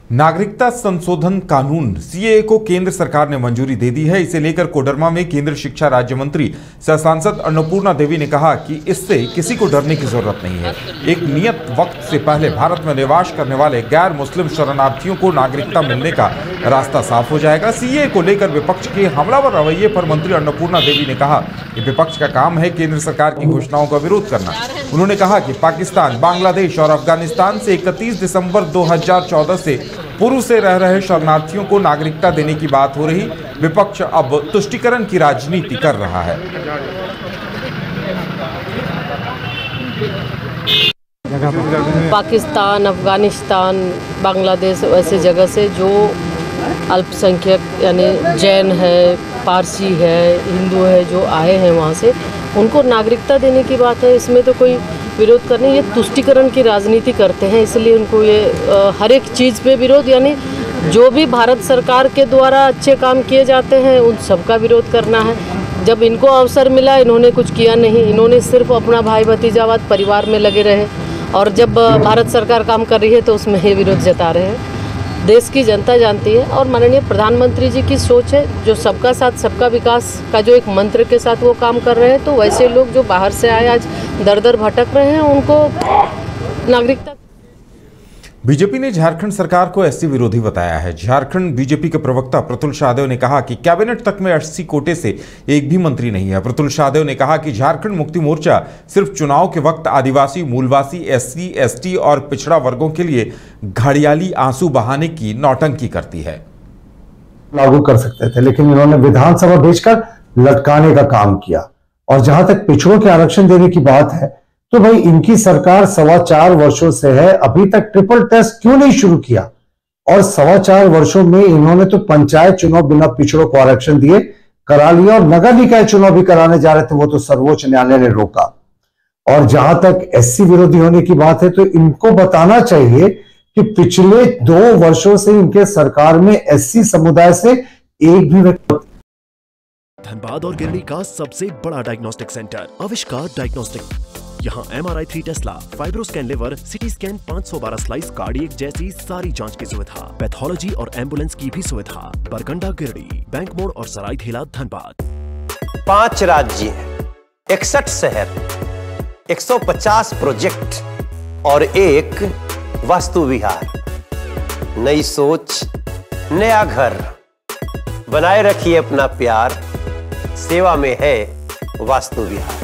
नागरिकता संशोधन कानून सीएए को केंद्र सरकार ने मंजूरी दे दी है। इसे लेकर कोडरमा में केंद्रीय शिक्षा राज्य मंत्री सह सांसद अन्नपूर्णा देवी ने कहा कि इससे किसी को डरने की जरूरत नहीं है। एक नियत वक्त से पहले भारत में निवास करने वाले गैर मुस्लिम शरणार्थियों को नागरिकता मिलने का रास्ता साफ हो जाएगा। सीएए को लेकर विपक्ष के हमलावर रवैये पर मंत्री अन्नपूर्णा देवी ने कहा कि विपक्ष का काम है केंद्र सरकार की घोषणाओं का विरोध करना। उन्होंने कहा कि पाकिस्तान, बांग्लादेश और अफगानिस्तान से 31 दिसंबर 2014 से पूर्व से रह रहे शरणार्थियों को नागरिकता देने की बात हो रही। विपक्ष अब तुष्टीकरण की राजनीति कर रहा है। पाकिस्तान, अफगानिस्तान, बांग्लादेश ऐसे जगह से जो अल्पसंख्यक यानी जैन है, पारसी है, हिंदू है, जो आए हैं वहाँ से, उनको नागरिकता देने की बात है। इसमें तो कोई विरोध करने, ये तुष्टीकरण की राजनीति करते हैं, इसलिए उनको ये हर एक चीज़ पे विरोध, यानी जो भी भारत सरकार के द्वारा अच्छे काम किए जाते हैं उन सबका विरोध करना है। जब इनको अवसर मिला इन्होंने कुछ किया नहीं, इन्होंने सिर्फ अपना भाई भतीजावाद परिवार में लगे रहे, और जब भारत सरकार काम कर रही है तो उसमें ये विरोध जता रहे हैं। देश की जनता जानती है और माननीय प्रधानमंत्री जी की सोच है, जो सबका साथ सबका विकास का जो एक मंत्र के साथ वो काम कर रहे हैं, तो वैसे लोग जो बाहर से आए आज दर दर भटक रहे हैं उनको नागरिकता। बीजेपी ने झारखंड सरकार को एससी विरोधी बताया है। झारखंड बीजेपी के प्रवक्ता प्रतुल शाहदेव ने कहा कि कैबिनेट तक में 80 कोटे से एक भी मंत्री नहीं है। प्रतुल शाहदेव ने कहा कि झारखंड मुक्ति मोर्चा सिर्फ चुनाव के वक्त आदिवासी, मूलवासी, एससी, एसटी और पिछड़ा वर्गों के लिए घड़ियाली आंसू बहाने की नौटंकी करती है। लागू कर सकते थे, लेकिन इन्होंने विधानसभा भेजकर लटकाने का काम किया। और जहां तक पिछड़ों के आरक्षण देने की बात है, तो भाई इनकी सरकार 4.25 वर्षों से है, अभी तक ट्रिपल टेस्ट क्यों नहीं शुरू किया? और 4.25 वर्षों में इन्होंने तो पंचायत चुनाव बिना पिछड़ों को आरक्षण दिए करा लिया, और नगर निकाय चुनाव भी कराने जा रहे थे, वो तो सर्वोच्च न्यायालय ने रोका। और जहां तक एससी विरोधी होने की बात है, तो इनको बताना चाहिए कि पिछले 2 वर्षों से इनके सरकार में एससी समुदाय से एक भी व्यक्ति। धनबाद और गिरडी का सबसे बड़ा डायग्नोस्टिक सेंटर आविष्कार डायग्नोस्टिक। यहाँ MRI 3 Tesla, fibroscan liver, CT scan 512 slice cardiac जैसी सारी जांच की सुविधा, पैथोलॉजी और एम्बुलेंस की भी सुविधा। बरगंडा गिरडी, बैंक मोड़ और सराय ठेला धनबाद। 5 राज्य, 61 शहर, 150 प्रोजेक्ट और एक वास्तु विहार। नई सोच, नया घर। बनाए रखिए अपना प्यार, सेवा में है वास्तु विहार।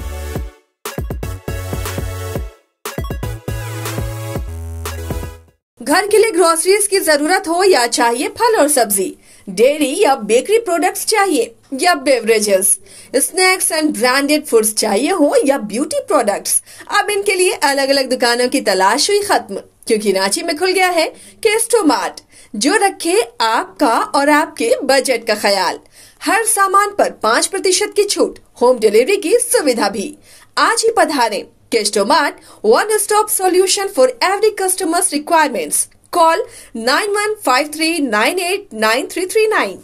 घर के लिए ग्रोसरीज की जरूरत हो या चाहिए फल और सब्जी, डेयरी या बेकरी प्रोडक्ट्स चाहिए या beverages, snacks and branded foods चाहिए हो या ब्यूटी प्रोडक्ट्स, अब इनके लिए अलग अलग दुकानों की तलाश हुई खत्म, क्योंकि रांची में खुल गया है केस्टोमार्ट, जो रखे आपका और आपके बजट का ख्याल। हर सामान पर 5% की छूट, होम डिलीवरी की सुविधा भी। आज ही पधारें। केस्टोमार्ट, one stop solution for every customer's requirements. Call 9153989339.